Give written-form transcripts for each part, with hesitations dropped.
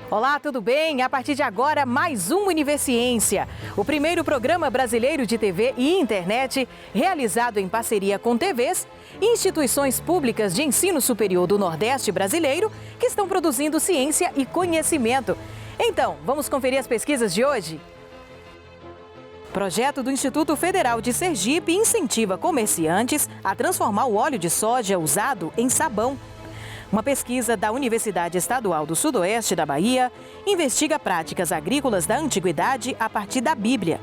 Olá, tudo bem? A partir de agora, mais um Universiência, o primeiro programa brasileiro de TV e internet realizado em parceria com TVs e instituições públicas de ensino superior do Nordeste brasileiro que estão produzindo ciência e conhecimento. Então, vamos conferir as pesquisas de hoje? Projeto do Instituto Federal de Sergipe incentiva comerciantes a transformar o óleo de soja usado em sabão. Uma pesquisa da Universidade Estadual do Sudoeste da Bahia investiga práticas agrícolas da antiguidade a partir da Bíblia.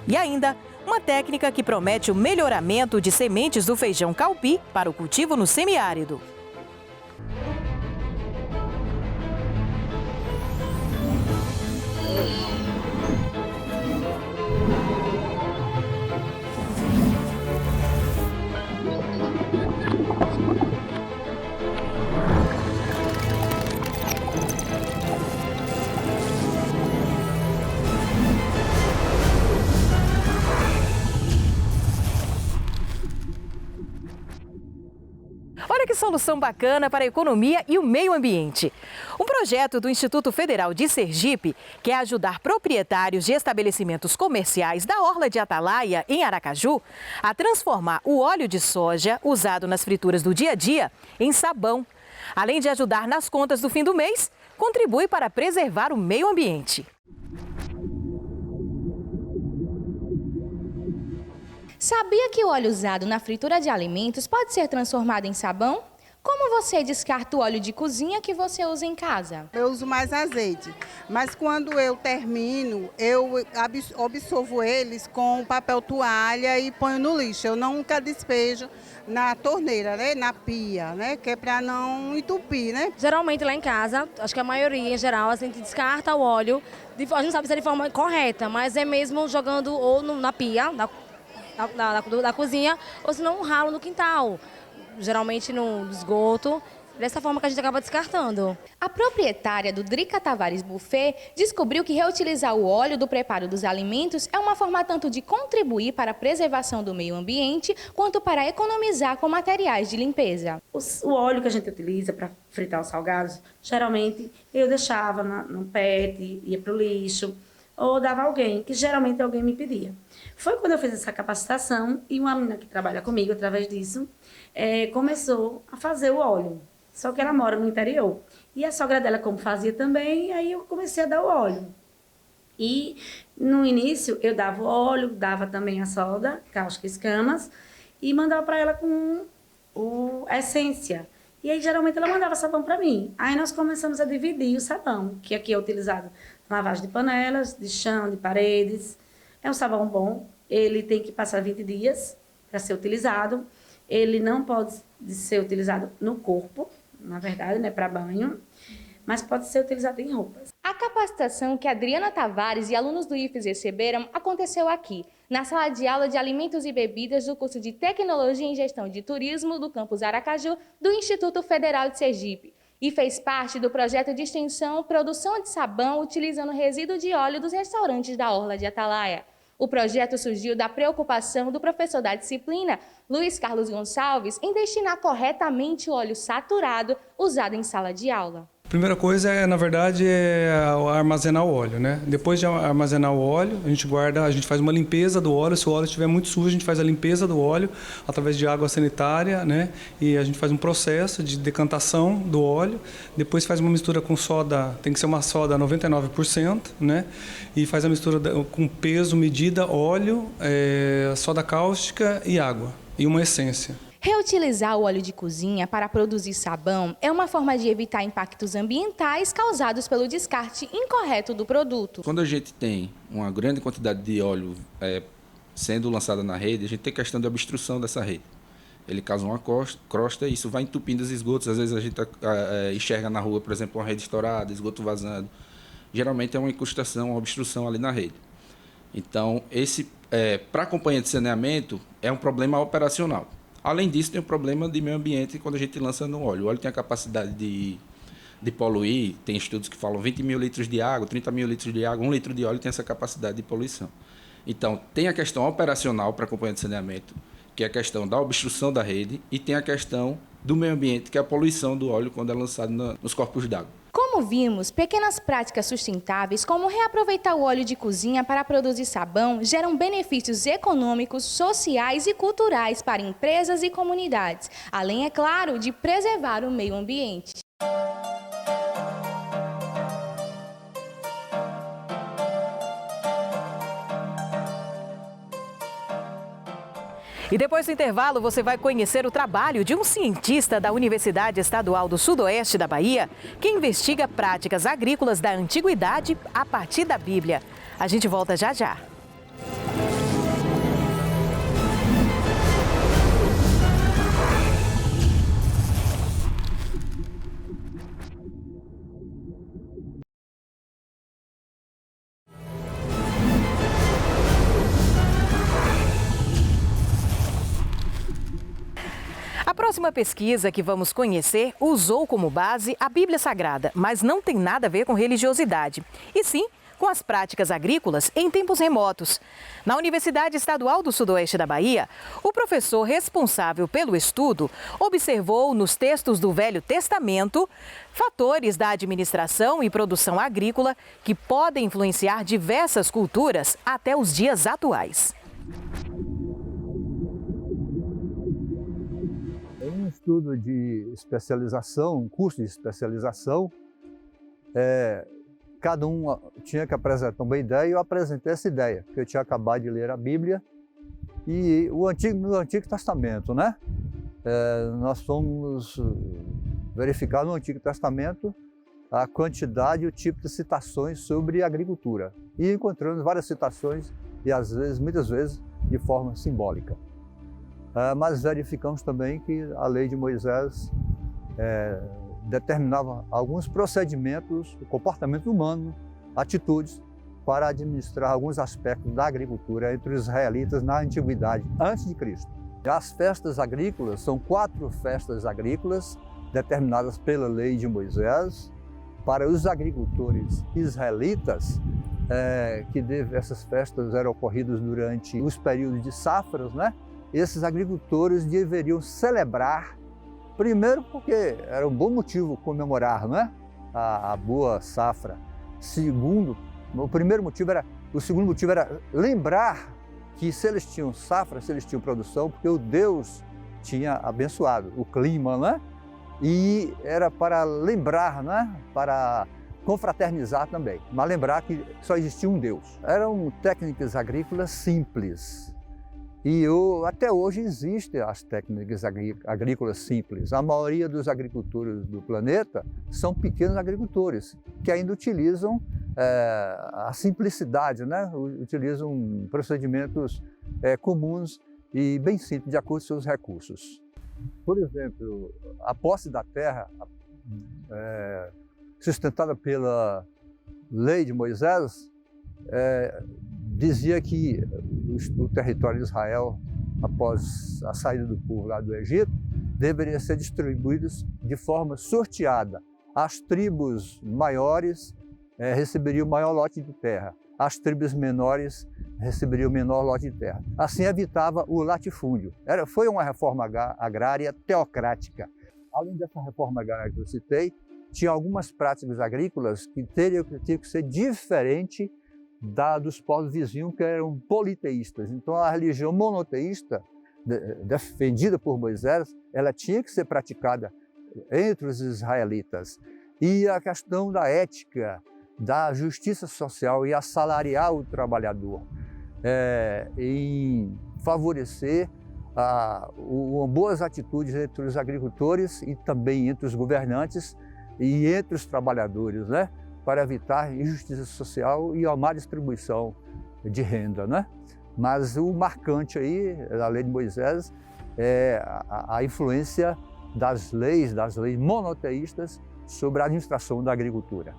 E ainda, uma técnica que promete o melhoramento de sementes do feijão calpi para o cultivo no semiárido. Olha que solução bacana para a economia e o meio ambiente. Um projeto do Instituto Federal de Sergipe quer ajudar proprietários de estabelecimentos comerciais da Orla de Atalaia, em Aracaju, a transformar o óleo de soja usado nas frituras do dia a dia em sabão. Além de ajudar nas contas do fim do mês, contribui para preservar o meio ambiente. Sabia que o óleo usado na fritura de alimentos pode ser transformado em sabão? Como você descarta o óleo de cozinha que você usa em casa? Eu uso mais azeite, mas quando eu termino, eu absorvo eles com papel toalha e ponho no lixo. Eu nunca despejo na torneira, né? Na pia, né? Que é para não entupir, né? Geralmente lá em casa, acho que a maioria em geral, a gente descarta o óleo, a gente não sabe se é de forma correta, mas é mesmo jogando ou na pia, da cozinha, ou se não um ralo no quintal, geralmente no esgoto, dessa forma que a gente acaba descartando. A proprietária do Drica Tavares Buffet descobriu que reutilizar o óleo do preparo dos alimentos é uma forma tanto de contribuir para a preservação do meio ambiente, quanto para economizar com materiais de limpeza. O óleo que a gente utiliza para fritar os salgados, geralmente eu deixava no PET, ia para o lixo, ou dava a alguém, que geralmente alguém me pedia. Foi quando eu fiz essa capacitação e uma menina que trabalha comigo, através disso, começou a fazer o óleo. Só que ela mora no interior. E a sogra dela, como fazia também, aí eu comecei a dar o óleo. E no início eu dava o óleo, dava também a soda, cáustica e escamas, e mandava para ela com a essência. E aí geralmente ela mandava sabão para mim. Aí nós começamos a dividir o sabão, que aqui é utilizado na lavagem de panelas, de chão, de paredes. É um sabão bom, ele tem que passar 20 dias para ser utilizado. Ele não pode ser utilizado no corpo, na verdade, né, para banho, mas pode ser utilizado em roupas. A capacitação que Adriana Tavares e alunos do IFES receberam aconteceu aqui, na sala de aula de Alimentos e Bebidas do curso de Tecnologia em Gestão de Turismo do campus Aracaju, do Instituto Federal de Sergipe, e fez parte do projeto de extensão Produção de Sabão utilizando resíduo de óleo dos restaurantes da Orla de Atalaia. O projeto surgiu da preocupação do professor da disciplina, Luiz Carlos Gonçalves, em destinar corretamente o óleo saturado usado em sala de aula. A primeira coisa na verdade, armazenar o óleo, né? Depois de armazenar o óleo, a gente faz uma limpeza do óleo. Se o óleo estiver muito sujo, a gente faz a limpeza do óleo através de água sanitária, né? E a gente faz um processo de decantação do óleo. Depois faz uma mistura com soda, tem que ser uma soda 99%, né? E faz a mistura com peso, medida, óleo, soda cáustica e água. E uma essência. Reutilizar o óleo de cozinha para produzir sabão é uma forma de evitar impactos ambientais causados pelo descarte incorreto do produto. Quando a gente tem uma grande quantidade de óleo sendo lançada na rede, a gente tem questão de obstrução dessa rede. Ele causa uma crosta e isso vai entupindo os esgotos. Às vezes a gente enxerga na rua, por exemplo, uma rede estourada, esgoto vazando. Geralmente é uma incrustação, uma obstrução ali na rede. Então, para a companhia de saneamento, é um problema operacional. Além disso, tem um problema de meio ambiente quando a gente lança no óleo. O óleo tem a capacidade de poluir, tem estudos que falam 20 mil litros de água, 30 mil litros de água, 1 litro de óleo tem essa capacidade de poluição. Então, tem a questão operacional para a companhia de saneamento, que é a questão da obstrução da rede, e tem a questão do meio ambiente, que é a poluição do óleo quando é lançado nos corpos d'água. Como ouvimos, pequenas práticas sustentáveis, como reaproveitar o óleo de cozinha para produzir sabão, geram benefícios econômicos, sociais e culturais para empresas e comunidades, além, é claro, de preservar o meio ambiente. E depois do intervalo, você vai conhecer o trabalho de um cientista da Universidade Estadual do Sudoeste da Bahia, que investiga práticas agrícolas da antiguidade a partir da Bíblia. A gente volta já já. A próxima pesquisa que vamos conhecer usou como base a Bíblia Sagrada, mas não tem nada a ver com religiosidade, e sim com as práticas agrícolas em tempos remotos. Na Universidade Estadual do Sudoeste da Bahia, o professor responsável pelo estudo observou nos textos do Velho Testamento fatores da administração e produção agrícola que podem influenciar diversas culturas até os dias atuais. Em um estudo de especialização, um curso de especialização, cada um tinha que apresentar uma ideia e eu apresentei essa ideia, porque eu tinha acabado de ler a Bíblia e no Antigo Testamento, né? Nós fomos verificar no Antigo Testamento a quantidade e o tipo de citações sobre agricultura e encontramos várias citações e às vezes, muitas vezes, de forma simbólica. Mas verificamos também que a lei de Moisés determinava alguns procedimentos, comportamento humano, atitudes para administrar alguns aspectos da agricultura entre os israelitas na antiguidade, antes de Cristo. As festas agrícolas são 4 festas agrícolas determinadas pela lei de Moisés para os agricultores israelitas, essas festas eram ocorridas durante os períodos de safras, né? Esses agricultores deveriam celebrar, primeiro porque era um bom motivo comemorar, né? a boa safra. Segundo, o segundo motivo era lembrar que se eles tinham safra, se eles tinham produção, porque o Deus tinha abençoado o clima, né? E era para lembrar, né? Para confraternizar também, mas lembrar que só existia um Deus. Eram técnicas agrícolas simples. E até hoje existem as técnicas agrícolas simples. A maioria dos agricultores do planeta são pequenos agricultores, que ainda utilizam a simplicidade, né? Utilizam procedimentos comuns e bem simples, de acordo com seus recursos. Por exemplo, a posse da terra, sustentada pela lei de Moisés, dizia que o território de Israel, após a saída do povo lá do Egito, deveria ser distribuído de forma sorteada. As tribos maiores receberiam o maior lote de terra, as tribos menores receberiam o menor lote de terra. Assim evitava o latifúndio. Foi uma reforma agrária teocrática. Além dessa reforma agrária que eu citei, tinha algumas práticas agrícolas que teriam que ser diferentes dos povos vizinhos, que eram politeístas. Então a religião monoteísta, defendida por Moisés, ela tinha que ser praticada entre os israelitas. E a questão da ética, da justiça social e assalariar o trabalhador, em favorecer boas atitudes entre os agricultores e também entre os governantes e entre os trabalhadores, né? Para evitar injustiça social e a má distribuição de renda, né? Mas o marcante aí da lei de Moisés é a influência das leis monoteístas sobre a administração da agricultura.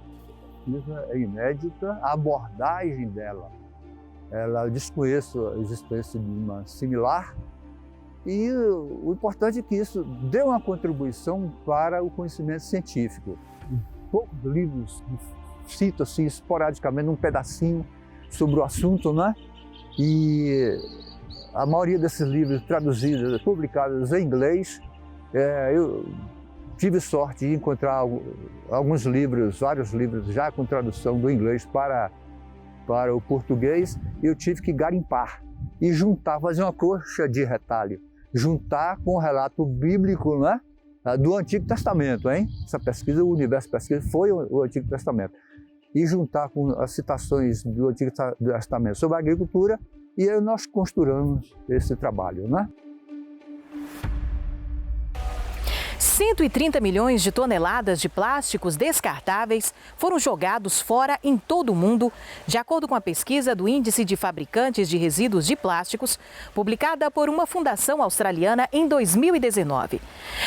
Isso é inédita, a abordagem dela, eu desconheço a existência de uma similar, e o importante é que isso deu uma contribuição para o conhecimento científico. Poucos livros citam assim, esporadicamente um pedacinho sobre o assunto, né? E a maioria desses livros traduzidos, publicados em inglês, tive sorte de encontrar alguns livros, vários livros já com tradução do inglês para o português, e eu tive que garimpar e juntar, fazer uma coxa de retalho, juntar com o relato bíblico, né, do Antigo Testamento, hein? Essa pesquisa, o Universo Pesquisa, foi o Antigo Testamento. E juntar com as citações do Antigo Testamento sobre a agricultura, e aí nós costuramos esse trabalho, né? 130 milhões de toneladas de plásticos descartáveis foram jogados fora em todo o mundo, de acordo com a pesquisa do Índice de Fabricantes de Resíduos de Plásticos, publicada por uma fundação australiana em 2019.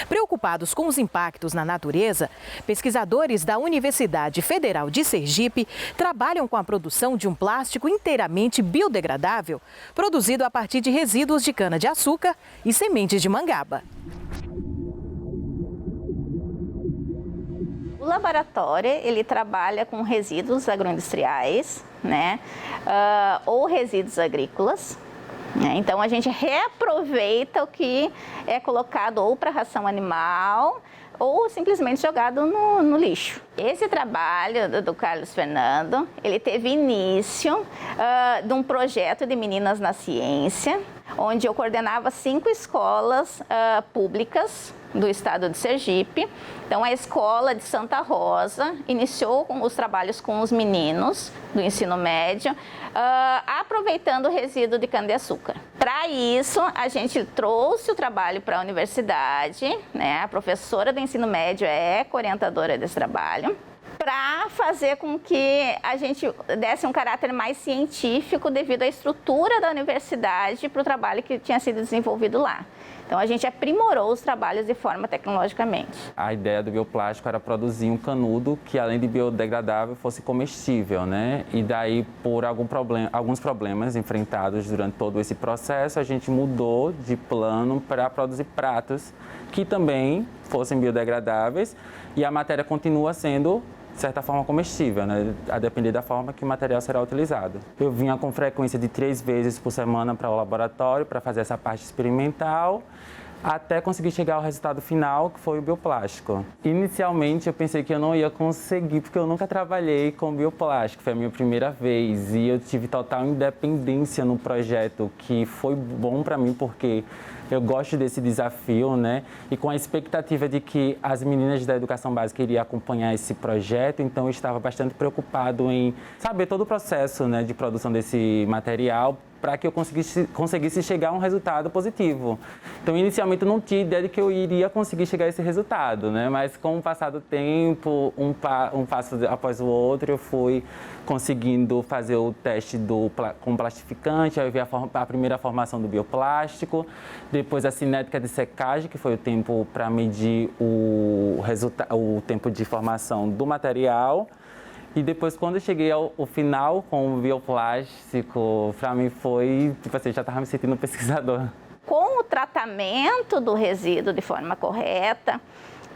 Preocupados com os impactos na natureza, pesquisadores da Universidade Federal de Sergipe trabalham com a produção de um plástico inteiramente biodegradável, produzido a partir de resíduos de cana-de-açúcar e sementes de mangaba. O laboratório, ele trabalha com resíduos agroindustriais, né, ou resíduos agrícolas. Né? Então, a gente reaproveita o que é colocado ou para ração animal ou simplesmente jogado no lixo. Esse trabalho do Carlos Fernando, ele teve início de um projeto de Meninas na Ciência, onde eu coordenava 5 escolas públicas do estado de Sergipe. Então, a escola de Santa Rosa iniciou com os trabalhos com os meninos do ensino médio, aproveitando o resíduo de cana-de-açúcar. Para isso, a gente trouxe o trabalho para a universidade, né? A professora do ensino médio é orientadora desse trabalho, para fazer com que a gente desse um caráter mais científico devido à estrutura da universidade para o trabalho que tinha sido desenvolvido lá. Então, a gente aprimorou os trabalhos de forma tecnologicamente. A ideia do bioplástico era produzir um canudo que, além de biodegradável, fosse comestível, né? E daí, por alguns problemas enfrentados durante todo esse processo, a gente mudou de plano para produzir pratos que também fossem biodegradáveis, e a matéria continua sendo, de certa forma, comestível, né? A depender da forma que o material será utilizado. Eu vinha com frequência de 3 vezes por semana para o laboratório para fazer essa parte experimental, até conseguir chegar ao resultado final, que foi o bioplástico. Inicialmente eu pensei que eu não ia conseguir, porque eu nunca trabalhei com bioplástico, foi a minha primeira vez, e eu tive total independência no projeto, que foi bom para mim, porque eu gosto desse desafio, né? E com a expectativa de que as meninas da educação básica iriam acompanhar esse projeto, então eu estava bastante preocupado em saber todo o processo, né, de produção desse material, para que eu conseguisse chegar a um resultado positivo. Então, inicialmente, eu não tinha ideia de que eu iria conseguir chegar a esse resultado, né? Mas, com o passar do tempo, um passo após o outro, eu fui conseguindo fazer o teste com plastificante, aí eu vi a primeira formação do bioplástico, depois a cinética de secagem, que foi o tempo para medir o tempo de formação do material. E depois, quando eu cheguei ao final com o bioplástico, para mim foi, tipo assim, já estava me sentindo pesquisador. Com o tratamento do resíduo de forma correta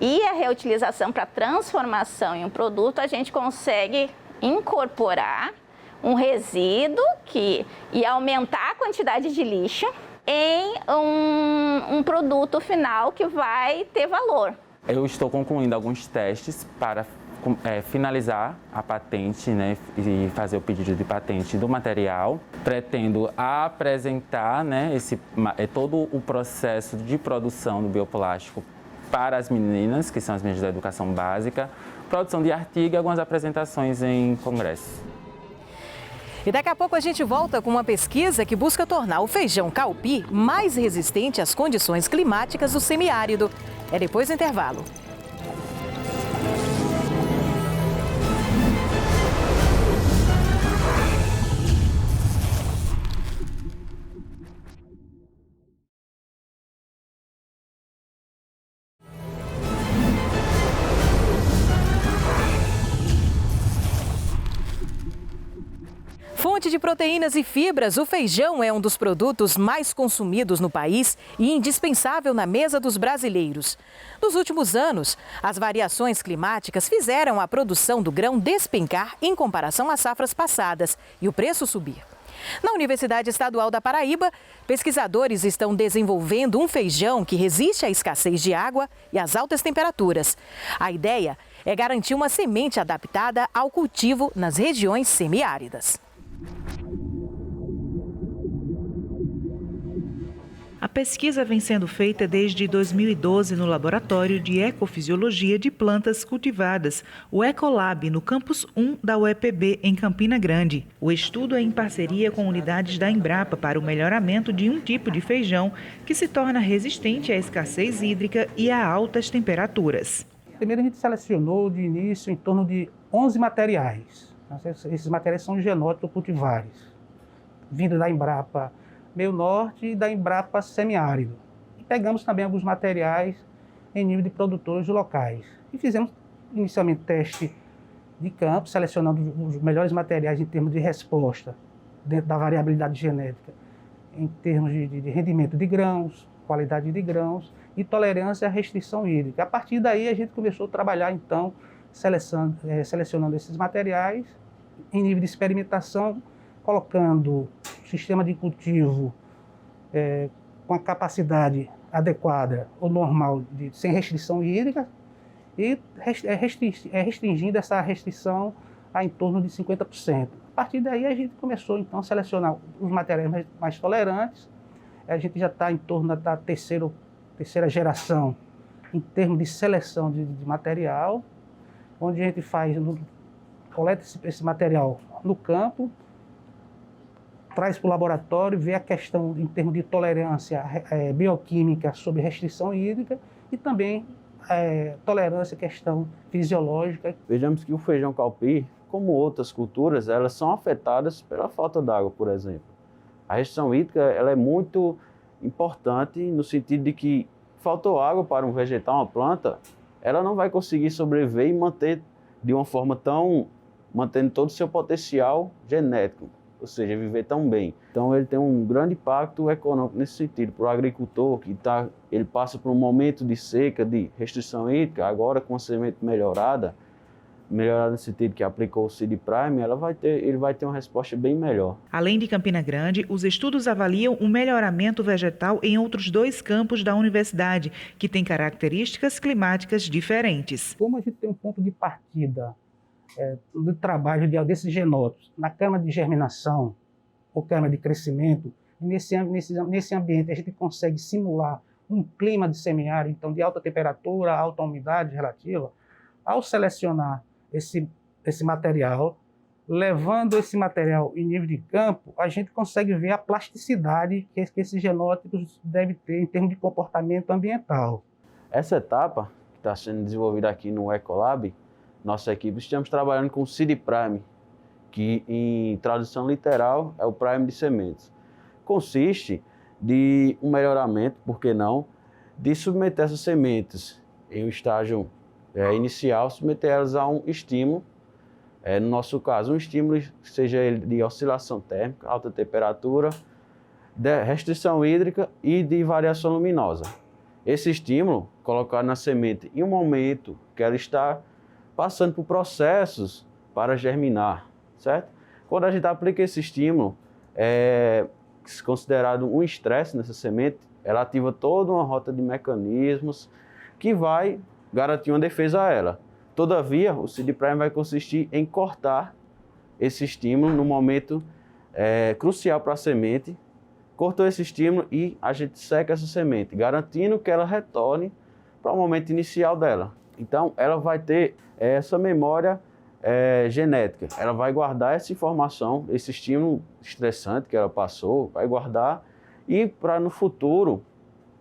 e a reutilização para transformação em um produto, a gente consegue incorporar um resíduo que ia aumentar a quantidade de lixo em um produto final que vai ter valor. Eu estou concluindo alguns testes para finalizar a patente, né, e fazer o pedido de patente do material. Pretendo apresentar, né, todo o processo de produção do bioplástico para as meninas, que são as meninas da educação básica, produção de artigo e algumas apresentações em congressos. E daqui a pouco a gente volta com uma pesquisa que busca tornar o feijão calpi mais resistente às condições climáticas do semiárido. É depois do intervalo. Fonte de proteínas e fibras, o feijão é um dos produtos mais consumidos no país e indispensável na mesa dos brasileiros. Nos últimos anos, as variações climáticas fizeram a produção do grão despencar em comparação às safras passadas e o preço subir. Na Universidade Estadual da Paraíba, pesquisadores estão desenvolvendo um feijão que resiste à escassez de água e às altas temperaturas. A ideia é garantir uma semente adaptada ao cultivo nas regiões semiáridas. A pesquisa vem sendo feita desde 2012 no Laboratório de Ecofisiologia de Plantas Cultivadas, o Ecolab, no Campus 1 da UEPB, em Campina Grande. O estudo é em parceria com unidades da Embrapa para o melhoramento de um tipo de feijão que se torna resistente à escassez hídrica e a altas temperaturas. Primeiro a gente selecionou de início em torno de 11 materiais. Esses materiais são genótipos cultivares, vindo da Embrapa Meio Norte e da Embrapa Semiárido. E pegamos também alguns materiais em nível de produtores locais. E fizemos inicialmente teste de campo, selecionando os melhores materiais em termos de resposta, dentro da variabilidade genética, em termos de rendimento de grãos, qualidade de grãos e tolerância à restrição hídrica. A partir daí a gente começou a trabalhar então selecionando esses materiais em nível de experimentação, colocando sistema de cultivo com a capacidade adequada ou normal, sem restrição hídrica, e restringindo essa restrição a em torno de 50%. A partir daí a gente começou então a selecionar os materiais mais tolerantes. A gente já está em torno da terceira geração em termos de seleção de material, onde a gente coleta esse material no campo, traz para o laboratório, vê a questão em termos de tolerância bioquímica sobre restrição hídrica e também tolerância à questão fisiológica. Vejamos que o feijão calpi, como outras culturas, elas são afetadas pela falta d'água, por exemplo. A restrição hídrica ela é muito importante no sentido de que faltou água para um vegetal, uma planta, ela não vai conseguir sobreviver e manter de uma forma mantendo todo o seu potencial genético, ou seja, viver tão bem. Então ele tem um grande impacto econômico nesse sentido. Para o agricultor ele passa por um momento de seca, de restrição hídrica, agora com a semente melhorada no sentido que aplicou o Seed Prime, ele vai ter uma resposta bem melhor. Além de Campina Grande, os estudos avaliam o melhoramento vegetal em outros 2 campos da universidade, que têm características climáticas diferentes. Como a gente tem um ponto de partida do trabalho desses genótipos na câmara de germinação ou câmara de crescimento, nesse ambiente a gente consegue simular um clima de semiárido, então de alta temperatura, alta umidade relativa. Ao selecionar esse material, levando esse material em nível de campo, a gente consegue ver a plasticidade que esses genótipos devem ter em termos de comportamento ambiental. Essa etapa que está sendo desenvolvida aqui no Ecolab, nossa equipe, estamos trabalhando com o Seed Prime, que em tradução literal é o Prime de sementes. Consiste de um melhoramento, por que não, de submeter essas sementes em um estágio inicial, submeter elas a um estímulo, no nosso caso, um estímulo que seja ele de oscilação térmica, alta temperatura, de restrição hídrica e de variação luminosa. Esse estímulo, colocado na semente em um momento que ela está passando por processos para germinar, certo? Quando a gente aplica esse estímulo, é considerado um estresse nessa semente, ela ativa toda uma rota de mecanismos que vai garantir uma defesa a ela. Todavia, o Seed Prime vai consistir em cortar esse estímulo no momento crucial para a semente. Cortou esse estímulo e a gente seca essa semente, garantindo que ela retorne para o momento inicial dela. Então, ela vai ter essa memória genética. Ela vai guardar essa informação, esse estímulo estressante que ela passou, vai guardar e para no futuro,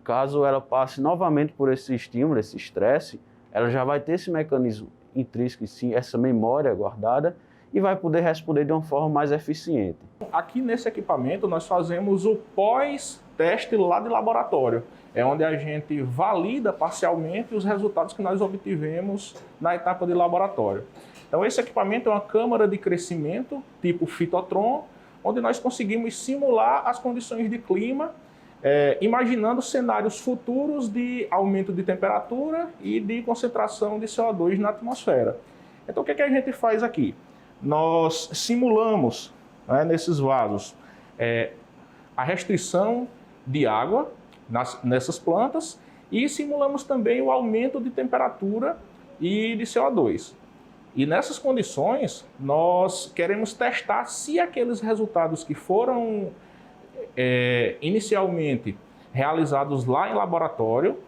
caso ela passe novamente por esse estímulo, esse estresse, ela já vai ter esse mecanismo intrínseco, essa memória guardada e vai poder responder de uma forma mais eficiente. Aqui nesse equipamento nós fazemos o pós-teste lá de laboratório. É onde a gente valida parcialmente os resultados que nós obtivemos na etapa de laboratório. Então esse equipamento é uma câmara de crescimento tipo Fitotron, onde nós conseguimos simular as condições de clima, imaginando cenários futuros de aumento de temperatura e de concentração de CO2 na atmosfera. Então o que a gente faz aqui? Nós simulamos nesses vasos a restrição de água nessas plantas e simulamos também o aumento de temperatura e de CO2. E nessas condições, nós queremos testar se aqueles resultados que foram inicialmente realizados lá em laboratório,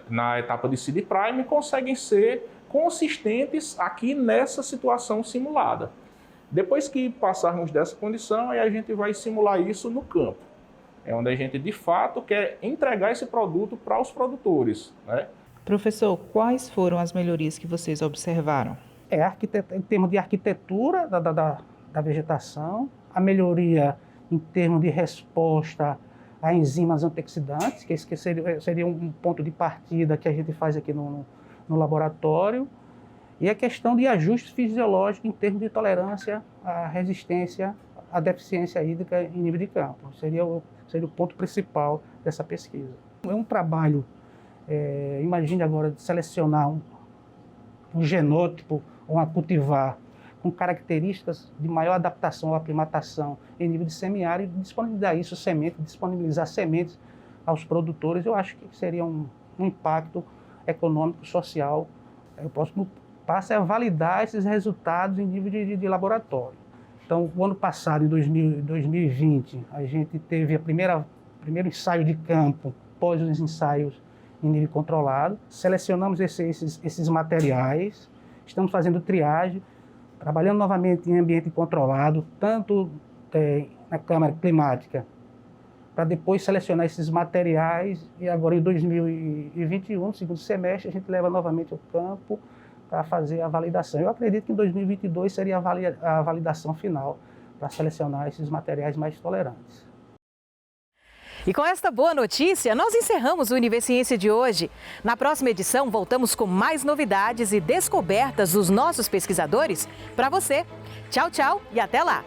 na etapa de seed prime, conseguem ser consistentes aqui nessa situação simulada. Depois que passarmos dessa condição, aí a gente vai simular isso no campo. É onde a gente, de fato, quer entregar esse produto para os produtores, né? Professor, quais foram as melhorias que vocês observaram? Em termos de arquitetura da vegetação, a melhoria em termos de resposta a enzimas antioxidantes, que seria um ponto de partida que a gente faz aqui no laboratório, e a questão de ajustes fisiológicos em termos de tolerância à resistência à deficiência hídrica em nível de campo. Seria o ponto principal dessa pesquisa. É um trabalho, imagine agora, de selecionar um genótipo ou a cultivar com características de maior adaptação ou aclimatação em nível de semiárido, disponibilizar sementes aos produtores, eu acho que seria um impacto econômico, social. O próximo passo é validar esses resultados em nível de laboratório. Então, o ano passado, em 2020, a gente teve primeiro ensaio de campo, após os ensaios em nível controlado. Selecionamos esses materiais, estamos fazendo triagem, trabalhando novamente em ambiente controlado, tanto na câmara climática, para depois selecionar esses materiais. E agora, em 2021, no segundo semestre, a gente leva novamente ao campo para fazer a validação. Eu acredito que em 2022 seria a validação final para selecionar esses materiais mais tolerantes. E com esta boa notícia, nós encerramos o Univerciência de hoje. Na próxima edição, voltamos com mais novidades e descobertas dos nossos pesquisadores para você. Tchau, tchau e até lá!